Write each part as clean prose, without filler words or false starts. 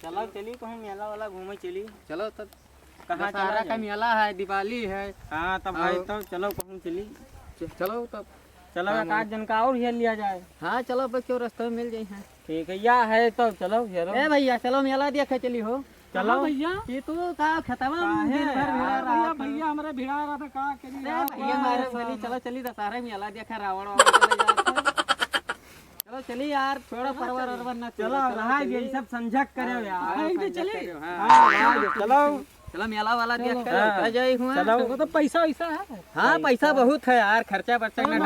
चलो चली कहूँ मेला वाला घूमे चली। चलो तब कहाँ दशहरा का मेला है, दिवाली है। हाँ तब भाई तब चलो कहूँ चली। चलो तब चलो एक आध जन का और हिल लिया जाए। हाँ चलो बस क्यों रास्ते में मिल जाए हैं। ठीक है या है तब चलो चलो। ए भैया चलो मेला देखे चली हो। चलो भैया ये तू का खतवा दिन भर भिड़ा रहा भैया भैया हमारा भिड़ा रहा था का करी भैया मारे चली चलो चली दशहरा मेला देखा रावण वावण चलो चली यार छोड़ो परवर अरवर ना चलो रहा ये सब समझक करे यार। चले चलो चलो मेला वाला देख कर जाई हुआ। चलो वो तो पैसा वैसा है। हाँ पैसा बहुत है यार, खर्चा बर्चा न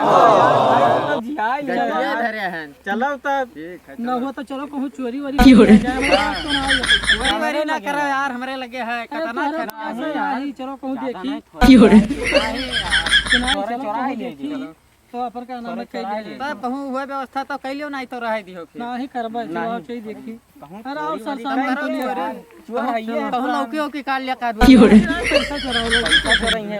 धरे हैं। चलो तब ठीक है न हुआ तो चलो कहूँ चोरी वोरी चोरी ना करो यार, हमरे लगे है कितना खर्चा। चलो कहूँ देखी तो अपन का नाम तब कहूँ हुआ व्यवस्था तो कैलियो नहीं तो रह दियो फिर नहीं करबा चलो चाहिए देखी। अरे और सर चोर है ये कहूँ लौकी ओकी काट लिया काट पैसा चोरा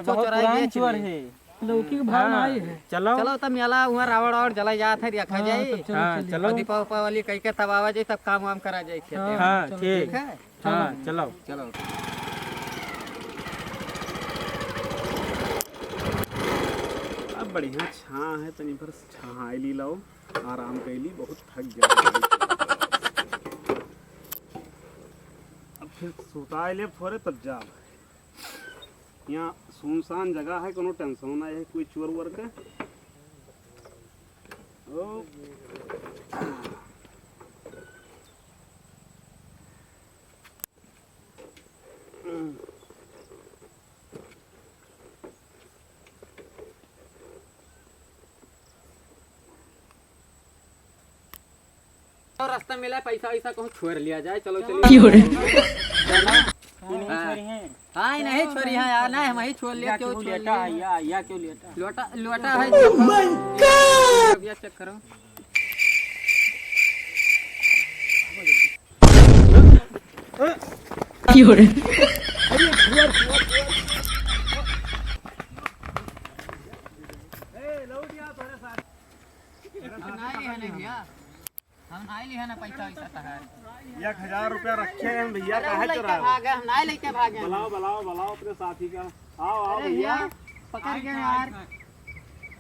बहुत पुरान चोर है। लौकी के भाव आई है। चलो चलो तब मेला हुआ रावण और जला जात है देखा जाए। हाँ चलो दीपावली कई के तब आवा जाए, तब काम वाम करा जाए खेते में। हाँ ठीक ठीक है हाँ चलो चलो अब बढ़िया छाँ है तनी पर छाँ ली लाओ, आराम कैली, बहुत थक गया। अब फिर सुता ले फोरे तब जा। यहाँ सुनसान जगह है, कोनो टेंशन ना है कोई चोर वोर के। ओ और रास्ता मिला पैसा वैसा कहूँ छोड़ लिया जाए। चलो चलिए हाँ नहीं छोरी है यार, नहीं हम ही छोड़ लिया। क्यों छोड़ लिया या क्यों लेटा लोटा लोटा है। भैया चेक करो हम नहीं लिया ना पैसा वैसा है। 1000 रुपया रखे हैं भैया, काहे लेके चुराए? भागे हम नहीं लेके भागे। बुलाओ बुलाओ बुलाओ अपने साथी का। आओ आओ अरे भैया, भैया पकड़ के यार।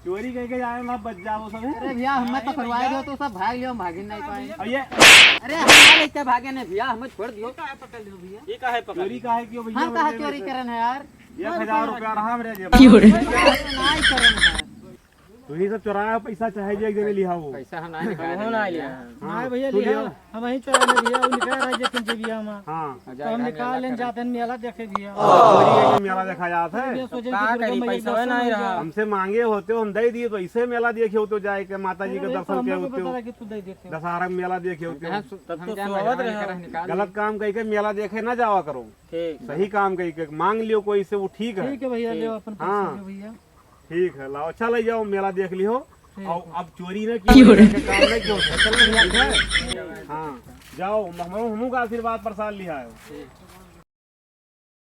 चोरी करके जाए वहाँ बच जाओ सब। अरे भैया हमें पकड़वाए दो तो सब भाग लियो, हम भाग नहीं पाए। अब ये अरे हम नहीं लेके भागे ने भैया, हमें छोड़ दियो। ये काहे पकड़ चोरी काहे क्यों भैया? हम कहा चोरी करन है यार। 1000 रुपया रहा मेरे जेब में। नहीं करन है तू ही सब चुराया पैसा, चाहे जे एक दिन लिया वो पैसा हम नहीं निकाले। ना लिया नहीं भैया तू लिया लिया? हम ही चोरा ले भैया, वो निकल रहा है जेकिन जे भैया हम हाँ तो हम निकाल लेन जाते हैं मेला देखे भैया। चोरी करके मेला देखा जाता है। ये सोचे का कि दुर्गा करी मैया पैसा दर्शन नहीं हो रहा। जाए। हमसे मांगे होते हो, हम दे दिए तो ऐसे मेला देखे होते हो, जाए के माता जी के अरे दर्शन तो के हम लोग होते को हो, पता है कि तू दे देते हो। दशहरा में मेला देखे होते हो। तब तो जान स्वागत भगवान रहा। के निकाल। गलत काम कही के मेला देखे ना जावा करो, ठीक सही काम कही के मांग लियो कोई से, वो ठीक है। ठीक है भैया ले अपन पैसे हाँ। दे भैया। ठीक है लाओ, अच्छा ले जाओ, मेला देख लियो। और अब चोरी ना क्यों काम नहीं क्यों, चलो ठीक है। हाँ जाओ, हम का आशीर्वाद प्रसाद लिया है।